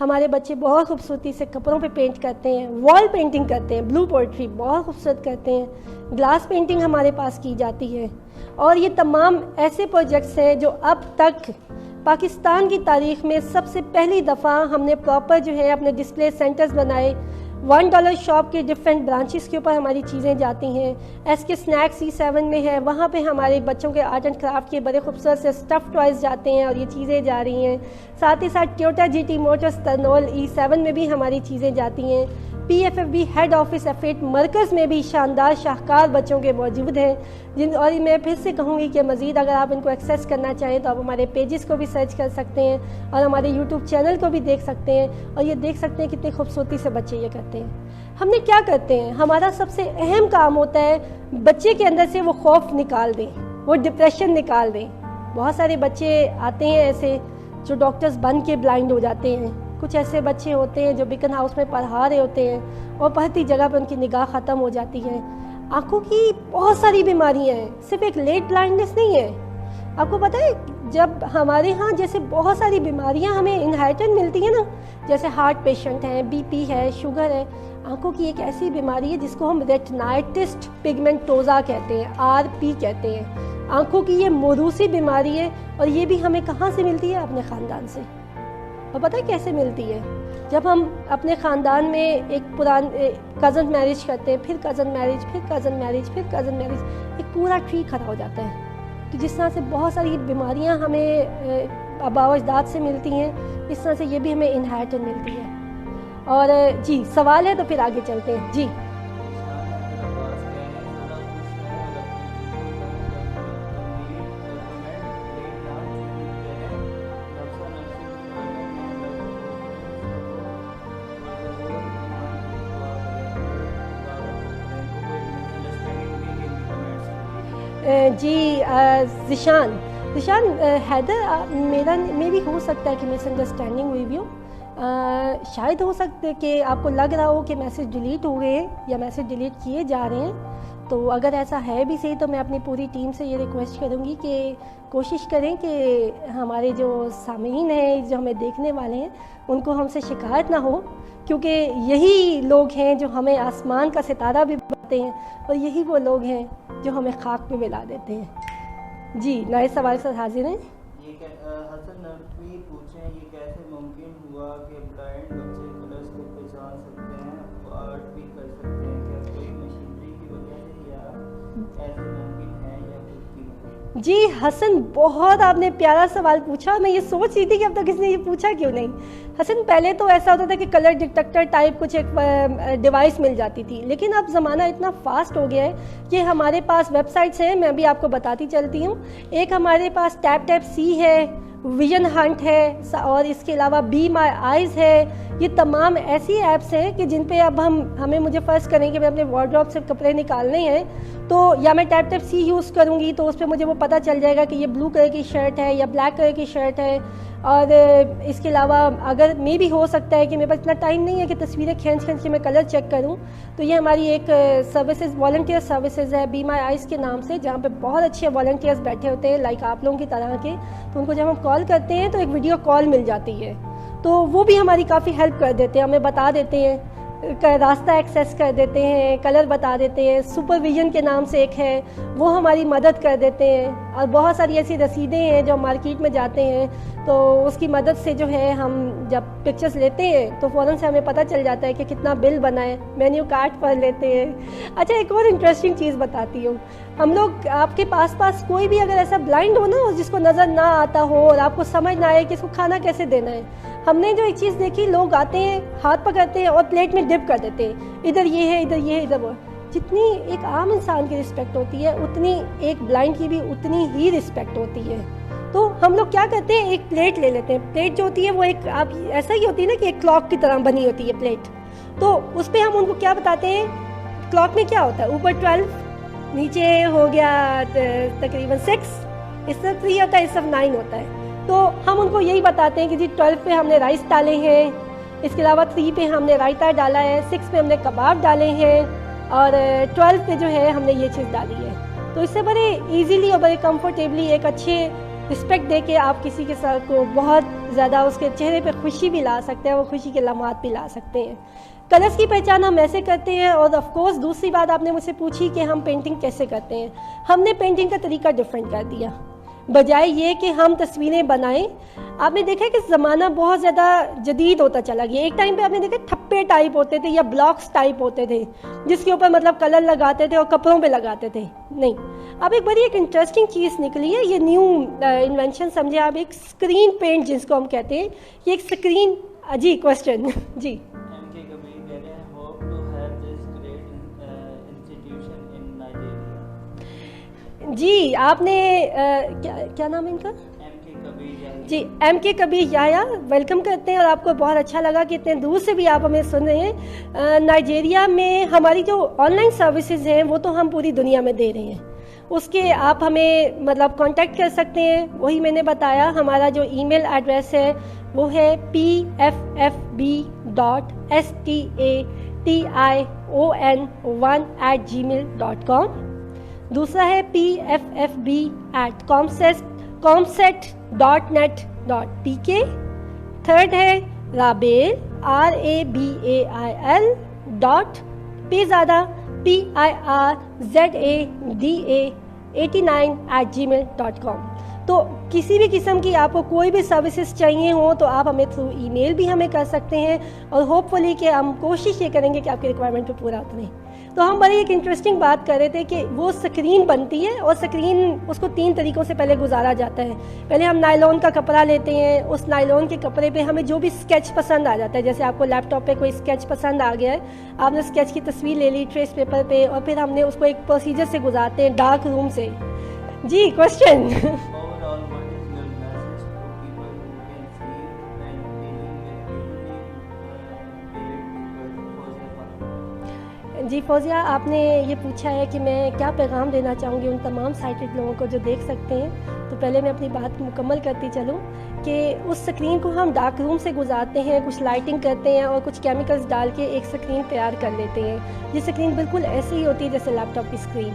ہمارے بچے بہت خوبصورتی سے کپڑوں پہ پینٹ کرتے ہیں، وال پینٹنگ کرتے ہیں، بلو پوئٹری بہت خوبصورت کرتے ہیں، گلاس پینٹنگ ہمارے پاس کی جاتی ہے. اور یہ تمام ایسے پروجیکٹس ہیں جو اب تک پاکستان کی تاریخ میں سب سے پہلی دفعہ ہم نے پراپر جو ہے اپنے ڈسپلے سینٹرز بنائے. $1 شاپ کے ڈفرینٹ برانچز کے اوپر ہماری چیزیں جاتی ہیں. SK اسنیکس C7 میں ہے، وہاں پہ ہمارے بچوں کے آرٹ اینڈ کرافٹ کے بڑے خوبصورت سے اسٹف ٹوائز جاتے ہیں اور یہ چیزیں جا رہی ہیں. ساتھ ہی ساتھ Toyota GT Motors Tarnol E7 میں بھی ہماری چیزیں جاتی ہیں. PFFB ہیڈ آفس F8 مرکز میں بھی شاندار شاہکار بچوں کے موجود ہیں. اور میں پھر سے کہوں گی کہ مزید اگر آپ ان کو ایکسیس کرنا چاہیں تو آپ ہمارے پیجز کو بھی سرچ کر سکتے ہیں اور ہمارے YouTube چینل کو بھی دیکھ سکتے ہیں، اور یہ دیکھ سکتے ہیں کتنی خوبصورتی سے بچے یہ کرتے ہیں. ہم نے کیا کرتے ہیں، ہمارا سب سے اہم کام ہوتا ہے بچے کے اندر سے وہ خوف نکال دیں، وہ ڈپریشن نکال دیں. بہت سارے بچے آتے ہیں ایسے جو ڈاکٹرز بن کے بلائنڈ ہو جاتے ہیں. کچھ ایسے بچے ہوتے ہیں جو بیکن ہاؤس میں پڑھا رہے ہوتے ہیں اور پڑھتی جگہ پہ ان کی نگاہ ختم ہو جاتی ہے. آنکھوں کی بہت ساری بیماریاں ہیں، صرف ایک لیٹ بلائنڈنس نہیں ہے. آپ کو پتہ ہے جب ہمارے ہاں جیسے بہت ساری بیماریاں ہمیں انہیریٹنٹ ملتی ہیں نا، جیسے ہارٹ پیشنٹ ہیں، BP ہے، شوگر ہے، آنکھوں کی ایک ایسی بیماری ہے جس کو ہم ریٹنائٹس پگمنٹوزا کہتے ہیں، RP کہتے ہیں. آنکھوں کی یہ موروثی بیماری ہے، اور یہ بھی ہمیں کہاں سے ملتی ہے؟ اپنے خاندان سے. اور پتہ ہے کیسے ملتی ہے؟ جب ہم اپنے خاندان میں ایک کزن میرج کرتے ہیں، پھر کزن میرج، پھر کزن میرج، پھر کزن میرج، ایک پورا ٹری کھڑا ہو جاتا ہے. تو جس طرح سے بہت ساری بیماریاں ہمیں آباء و اجداد سے ملتی ہیں، اس طرح سے یہ بھی ہمیں انہیریٹنٹ ملتی ہے. اور جی سوال ہے تو پھر آگے چلتے ہیں. جی جی ذیشان حیدر، میری ہو سکتا ہے کہ مس انڈرسٹینڈنگ ہوئی بھی ہو. شاید ہو سکتا ہے کہ آپ کو لگ رہا ہو کہ میسیج ڈیلیٹ ہو گئے ہیں یا میسیج ڈیلیٹ کیے جا رہے ہیں. تو اگر ایسا ہے بھی صحیح تو میں اپنی پوری ٹیم سے یہ ریکویسٹ کروں گی کہ کوشش کریں کہ ہمارے جو سامعین ہیں، جو ہمیں دیکھنے والے ہیں، ان کو ہم سے شکایت نہ ہو، کیونکہ یہی لوگ ہیں جو ہمیں آسمان کا ستارہ بھی بناتے ہیں، اور یہی وہ لوگ ہیں جو ہمیں خاک میں ملا دیتے ہیں. جی نئے سوال سے حاضر ہیں. حسن نقوی پوچھیں یہ کیسے ممکن ہوا کہ بلائنڈ بچے کلرز کو پہچان سکتے ہیں، وہ آرٹ بھی کر سکتے ہیں؟ کیا کوئی مشینری کی وجہ سے یا ایسے ممکن ہے یا خود کی وجہ؟ جی حسن، بہت آپ نے پیارا سوال پوچھا. میں یہ سوچ رہی تھی کہ اب تک کسی نے یہ پوچھا کیوں نہیں. حسن پہلے تو ایسا ہوتا تھا کہ کلر ڈیٹیکٹر ٹائپ کچھ ایک ڈیوائس مل جاتی تھی، لیکن اب زمانہ اتنا فاسٹ ہو گیا ہے کہ ہمارے پاس ویب سائٹس ہیں. میں بھی آپ کو بتاتی چلتی ہوں. ایک ہمارے پاس ٹیپ سی ہے، ویژن ہنٹ ہے، اور اس کے علاوہ بی مائی آئیز ہے. یہ تمام ایسی ایپس ہیں کہ جن پہ اب مجھے فرض کریں کہ میں اپنے وارڈروب سے کپڑے نکالنے ہیں تو یا میں ٹیپ سی یوز کروں گی تو اس پہ مجھے وہ پتہ چل جائے گا کہ یہ بلو کلر کی شرٹ ہے یا بلیک کلر کی شرٹ ہے. اور اس کے علاوہ اگر میں بھی ہو سکتا ہے کہ میرے پاس اتنا ٹائم نہیں ہے کہ تصویریں کھینچ کے میں کلر چیک کروں، تو یہ ہماری ایک سروسز والنٹیئر سروسز ہے بی مائی آئیز کے نام سے، جہاں پہ بہت اچھے والنٹیئرز بیٹھے ہوتے ہیں لائک آپ لوگوں کی طرح کے. تو ان کو جب ہم کال کرتے ہیں تو ایک ویڈیو کال مل جاتی ہے، تو وہ بھی ہماری کافی ہیلپ کر دیتے ہیں، ہمیں بتا دیتے ہیں کا راستہ ایکسیس کر دیتے ہیں, کلر بتا دیتے ہیں. سپرویژن کے نام سے ایک ہے, وہ ہماری مدد کر دیتے ہیں. اور بہت ساری ایسی رسیدیں ہیں جو مارکیٹ میں جاتے ہیں تو اس کی مدد سے جو ہے ہم جب پکچرز لیتے ہیں تو فوراً سے ہمیں پتہ چل جاتا ہے کہ کتنا بل بنا ہے, مینیو کارڈ پڑھ لیتے ہیں. اچھا, ایک اور انٹرسٹنگ چیز بتاتی ہوں. ہم لوگ, آپ کے پاس کوئی بھی اگر ایسا بلائنڈ ہو نا, جس کو نظر نہ آتا ہو اور آپ کو سمجھ نہ آئے کہ اس کو کھانا کیسے دینا ہے, ہم نے جو ایک چیز دیکھی, لوگ آتے ہیں, ہاتھ پکڑتے ہیں اور پلیٹ میں ڈپ کر دیتے ہیں, ادھر یہ ہے, ادھر یہ ہے, ادھر وہ. جتنی ایک عام انسان کی رسپیکٹ ہوتی ہے اتنی ایک بلائنڈ کی بھی اتنی ہی رسپیکٹ ہوتی ہے. تو ہم لوگ کیا کرتے ہیں, ایک پلیٹ لے لیتے ہیں. پلیٹ جو ہوتی ہے وہ ایک, آپ ایسا ہی ہوتی ہے نا کہ ایک کلاک کی طرح بنی ہوتی ہے پلیٹ. تو اس پہ ہم ان کو کیا بتاتے ہیں, کلاک میں کیا ہوتا ہے, اوپر 12, نیچے ہو گیا تقریباً 6, اس طرف 3 ہوتا ہے, اس طرف 9 ہوتا ہے. تو ہم ان کو یہی بتاتے ہیں کہ جی 12 پہ ہم نے رائس ڈالے ہیں, اس کے علاوہ 3 پہ ہم نے رائتا ڈالا ہے, 6 پہ ہم نے کباب ڈالے ہیں, اور 12 پہ جو ہے ہم نے یہ چیز ڈالی ہے. تو اس سے بڑے ایزیلی اور بڑے کمفرٹیبلی ایک اچھے رسپیکٹ دے کے آپ کسی کے ساتھ کو بہت زیادہ اس کے چہرے پہ خوشی بھی لا سکتے ہیں, وہ خوشی کے لمحات بھی لا سکتے ہیں. کلرس کی پہچان ہم ایسے کرتے ہیں. اور آف کورس دوسری بات آپ نے مجھ سے پوچھی کہ ہم پینٹنگ کیسے کرتے ہیں. ہم نے پینٹنگ کا طریقہ ڈفرینٹ کر دیا. بجائے یہ کہ ہم تصویریں بنائیں, آپ نے دیکھا کہ زمانہ بہت زیادہ جدید ہوتا چلا گیا. ایک ٹائم پہ آپ نے دیکھا تھپے ٹائپ ہوتے تھے یا بلاکس ٹائپ ہوتے تھے جس کے اوپر مطلب کلر لگاتے تھے اور کپڑوں پہ لگاتے تھے. نہیں, اب ایک بڑی ایک انٹرسٹنگ چیز نکلی ہے, یہ نیو انوینشن سمجھے آپ, ایک اسکرین پینٹ جس کو ہم کہتے ہیں. یہ ایک اسکرین, جی کوشچن جی. جی آپ نے کیا نام ہے ان کا, جی ایم کے کبیر یحییٰ, ویلکم کرتے ہیں. اور آپ کو بہت اچھا لگا کہ اتنے دور سے بھی آپ ہمیں سن رہے ہیں. نائجیریا میں ہماری جو آن لائن سروسز ہیں وہ تو ہم پوری دنیا میں دے رہے ہیں. اس کے آپ ہمیں مطلب کانٹیکٹ کر سکتے ہیں. وہی میں نے بتایا, ہمارا جو ای میل ایڈریس ہے وہ ہے pffb.station1@gmail.com. دوسرا ہے pffb@comset.net.pk. تھرڈ ہے رابیل RABAIL پیزادہ PIRZADA89@gmail.com. تو کسی بھی قسم کی آپ کو کوئی بھی سروسز چاہیے ہوں تو آپ ہمیں تھرو ای میل بھی ہمیں کر سکتے ہیں, اور ہوپ فلی کہ ہم کوشش یہ کریں گے کہ آپ کی ریکوائرمنٹ پہ پورا اتریں. تو ہم بڑی ایک انٹرسٹنگ بات کر رہے تھے کہ وہ اسکرین بنتی ہے, اور اسکرین اس کو 3 طریقوں سے پہلے گزارا جاتا ہے. پہلے ہم نائلون کا کپڑا لیتے ہیں, اس نائلون کے کپڑے پہ ہمیں جو بھی اسکیچ پسند آ جاتا ہے, جیسے آپ کو لیپ ٹاپ پہ کوئی اسکیچ پسند آ گیا ہے, آپ نے اسکیچ کی تصویر لے لی ٹریس پیپر پہ, اور پھر ہم نے اس کو ایک پروسیجر سے گزارتے ہیں ڈارک روم سے. جی کوشچن. جی فوزیہ, آپ نے یہ پوچھا ہے کہ میں کیا پیغام دینا چاہوں گی ان تمام سائٹڈ لوگوں کو جو دیکھ سکتے ہیں. تو پہلے میں اپنی بات مکمل کرتی چلوں کہ اس سکرین کو ہم ڈارک روم سے گزارتے ہیں, کچھ لائٹنگ کرتے ہیں اور کچھ کیمیکلز ڈال کے ایک سکرین تیار کر لیتے ہیں. یہ سکرین بالکل ایسے ہی ہوتی ہے جیسے لیپ ٹاپ کی اسکرین.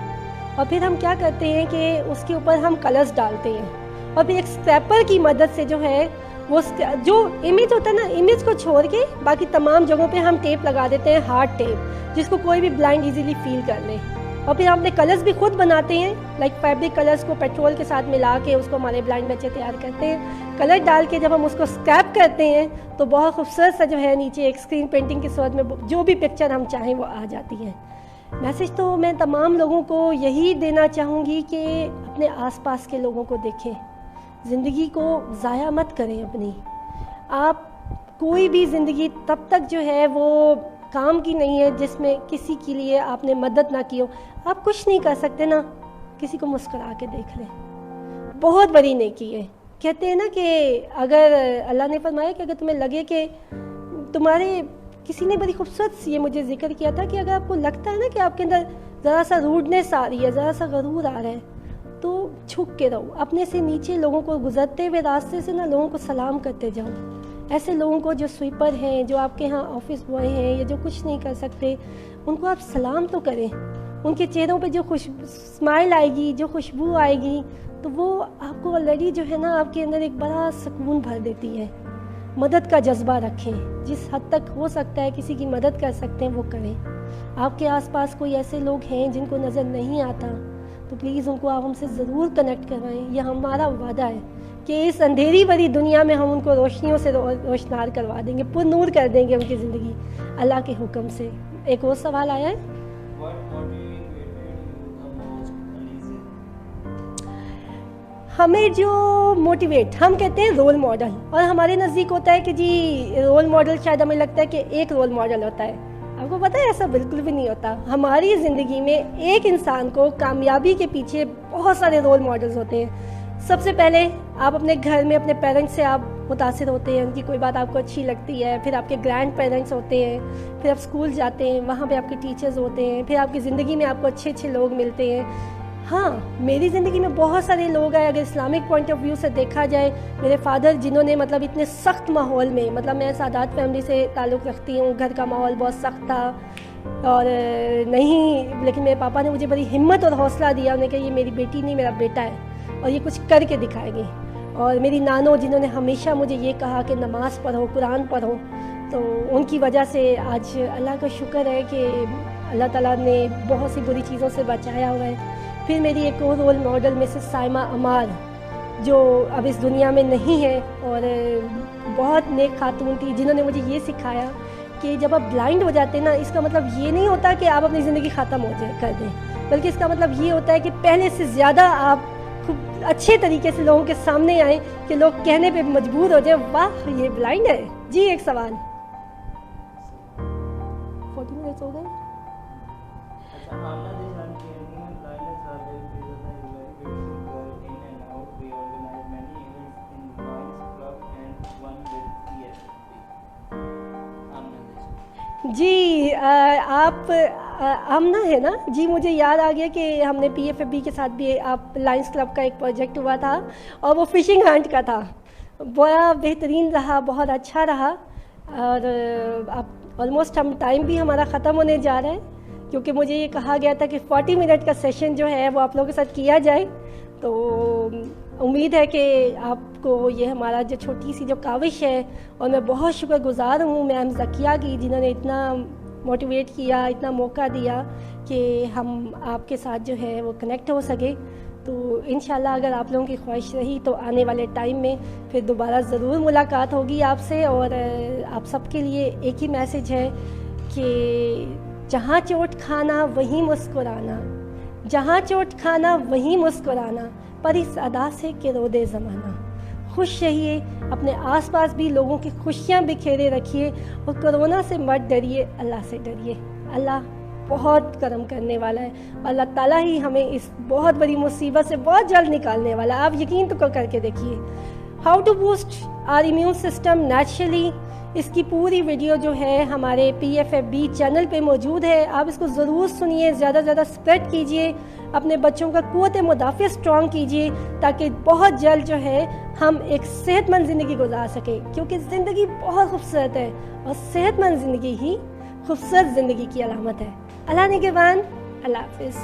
اور پھر ہم کیا کرتے ہیں کہ اس کے اوپر ہم کلرز ڈالتے ہیں, اور پھر ایک اسکریپر کی مدد سے جو ہے وہ جو امیج ہوتا ہے نا, امیج کو چھوڑ کے باقی تمام جگہوں پہ ہم ٹیپ لگا دیتے ہیں, ہارڈ ٹیپ, جس کو کوئی بھی بلائنڈ ایزیلی فیل کر لے. اور پھر ہم اپنے کلرز بھی خود بناتے ہیں, لائک فیبرک کلرز کو پیٹرول کے ساتھ ملا کے اس کو ہمارے بلائنڈ بچے تیار کرتے ہیں. کلر ڈال کے جب ہم اس کو اسکریپ کرتے ہیں تو بہت خوبصورت سا جو ہے نیچے ایک اسکرین پینٹنگ کی صورت میں جو بھی پکچر ہم چاہیں وہ آ جاتی ہے. میسج تو میں تمام لوگوں کو یہی دینا چاہوں گی کہ اپنے آس پاس کے لوگوں کو دیکھیں, زندگی کو ضائع مت کریں اپنی. آپ کوئی بھی زندگی تب تک جو ہے وہ کام کی نہیں ہے جس میں کسی کے لیے آپ نے مدد نہ کی ہو. آپ کچھ نہیں کر سکتے نا, کسی کو مسکرا کے دیکھ لیں, بہت بڑی نیکی ہے. کہتے ہیں نا کہ اگر اللہ نے فرمایا کہ اگر تمہیں لگے کہ تمہارے کسی نے بڑی خوبصورت یہ مجھے ذکر کیا تھا کہ اگر آپ کو لگتا ہے نا کہ آپ کے اندر ذرا سا روڈنیس آ رہی ہے, ذرا سا غرور آ رہا ہے, تو چھک کے رہو, اپنے سے نیچے لوگوں کو گزرتے ہوئے راستے سے نا لوگوں کو سلام کرتے جاؤ. ایسے لوگوں کو جو سویپر ہیں, جو آپ کے ہاں آفس بوائے ہیں یا جو کچھ نہیں کر سکتے, ان کو آپ سلام تو کریں. ان کے چہروں پہ جو اسمائل آئے گی, جو خوشبو آئے گی, تو وہ آپ کو آلریڈی جو ہے نا آپ کے اندر ایک بڑا سکون بھر دیتی ہے. مدد کا جذبہ رکھیں, جس حد تک ہو سکتا ہے کسی کی مدد کر سکتے ہیں وہ کریں. آپ کے آس پاس کوئی ایسے لوگ ہیں جن کو نظر نہیں آتا تو پلیز ان کو آپ ہم سے ضرور کنیکٹ کروائیں. یہ ہمارا وعدہ ہے کہ اس اندھیری بھری دنیا میں ہم ان کو روشنیوں سے روشنار کروا دیں گے, پر نور کر دیں گے ان کی زندگی اللہ کے حکم سے. ایک اور سوال آیا ہے. ہمیں جو موٹیویٹ, ہم کہتے ہیں رول ماڈل, اور ہمارے نزدیک ہوتا ہے کہ جی رول ماڈل شاید ہمیں لگتا ہے کہ ایک رول ماڈل ہوتا ہے. آپ کو پتہ ہے ایسا بالکل بھی نہیں ہوتا. ہماری زندگی میں ایک انسان کو کامیابی کے پیچھے بہت سارے رول ماڈلز ہوتے ہیں. سب سے پہلے آپ اپنے گھر میں اپنے پیرنٹس سے آپ متاثر ہوتے ہیں, ان کی کوئی بات آپ کو اچھی لگتی ہے. پھر آپ کے گرینڈ پیرنٹس ہوتے ہیں, پھر آپ اسکول جاتے ہیں, وہاں پہ آپ کے ٹیچرز ہوتے ہیں, پھر آپ کی زندگی میں آپ کو اچھے اچھے لوگ ملتے ہیں. ہاں, میری زندگی میں بہت سارے لوگ ہیں. اگر اسلامک پوائنٹ آف ویو سے دیکھا جائے, میرے فادر جنہوں نے مطلب اتنے سخت ماحول میں, مطلب میں سادات فیملی سے تعلق رکھتی ہوں, گھر کا ماحول بہت سخت تھا اور نہیں, لیکن میرے پاپا نے مجھے بڑی ہمت اور حوصلہ دیا. انہوں نے کہا یہ میری بیٹی نہیں, میرا بیٹا ہے اور یہ کچھ کر کے دکھائے گی. اور میری نانو جنہوں نے ہمیشہ مجھے یہ کہا کہ نماز پڑھو, قرآن پڑھو, تو ان کی وجہ سے آج اللہ کا شکر ہے کہ اللہ تعالیٰ نے بہت سی بری چیزوں سے بچایا ہوا ہے. پھر میری ایک اور role model Mrs Saima Ammar, جو اب اس دنیا میں نہیں ہے, اور بہت نیک خاتون تھی, جنہوں نے مجھے یہ سکھایا کہ جب آپ بلائنڈ ہو جاتے ہیں نا, اس کا مطلب یہ نہیں ہوتا کہ آپ اپنی زندگی ختم کر دیں, بلکہ اس کا مطلب یہ ہوتا ہے کہ پہلے سے زیادہ آپ خوب اچھے طریقے سے لوگوں کے سامنے آئیں کہ لوگ کہنے پہ مجبور ہو جائیں واہ یہ بلائنڈ ہے. جی ایک سوال. 40 منٹس ہو گئے. جی آپ آمنہ ہے نا, جی مجھے یاد آ گیا کہ ہم نے پی ایف ایف بی کے ساتھ بھی آپ لائنس کلب کا ایک پروجیکٹ ہوا تھا, اور وہ فشنگ ہنٹ کا تھا. بڑا بہترین رہا, بہت اچھا رہا. اور اب آلموسٹ ہم ٹائم بھی ہمارا ختم ہونے جا رہا ہے, کیونکہ مجھے یہ کہا گیا تھا کہ 40 منٹ کا سیشن جو ہے وہ آپ لوگوں کے ساتھ کیا جائے. تو امید ہے کہ آپ کو یہ ہمارا جو چھوٹی سی جو کاوش ہے, اور میں بہت شکر گزار ہوں میم ذکیہ کی, جنہوں نے اتنا موٹیویٹ کیا, اتنا موقع دیا کہ ہم آپ کے ساتھ جو ہے وہ کنیکٹ ہو سکے. تو انشاءاللہ اگر آپ لوگوں کی خواہش رہی تو آنے والے ٹائم میں پھر دوبارہ ضرور ملاقات ہوگی آپ سے. اور آپ سب کے لیے ایک ہی میسج ہے کہ جہاں چوٹ کھانا وہیں مسکرانا, جہاں چوٹ کھانا وہیں مسکرانا, پر اس ادا سے کہ رو دے زمانہ. خوش رہیے, اپنے آس پاس بھی لوگوں کی خوشیاں بکھیرے رکھیے, اور کرونا سے مت ڈریے, اللہ سے ڈریے. اللہ بہت کرم کرنے والا ہے, اللہ تعالیٰ ہی ہمیں اس بہت بڑی مصیبت سے بہت جلد نکالنے والا ہے. آپ یقین تو کر کے دیکھیے. How to boost our immune system naturally, اس کی پوری ویڈیو جو ہے ہمارے P F F B channel پہ موجود ہے. آپ اس کو ضرور سنیے, زیادہ سے زیادہ اسپریڈ کیجیے, اپنے بچوں کا قوت مدافع اسٹرانگ کیجیے, تاکہ بہت جلد جو ہے ہم ایک صحت مند زندگی گزار سکیں. کیونکہ زندگی بہت خوبصورت ہے, اور صحت مند زندگی ہی خوبصورت زندگی کی علامت ہے. اللہ نگہبان. اللہ حافظ.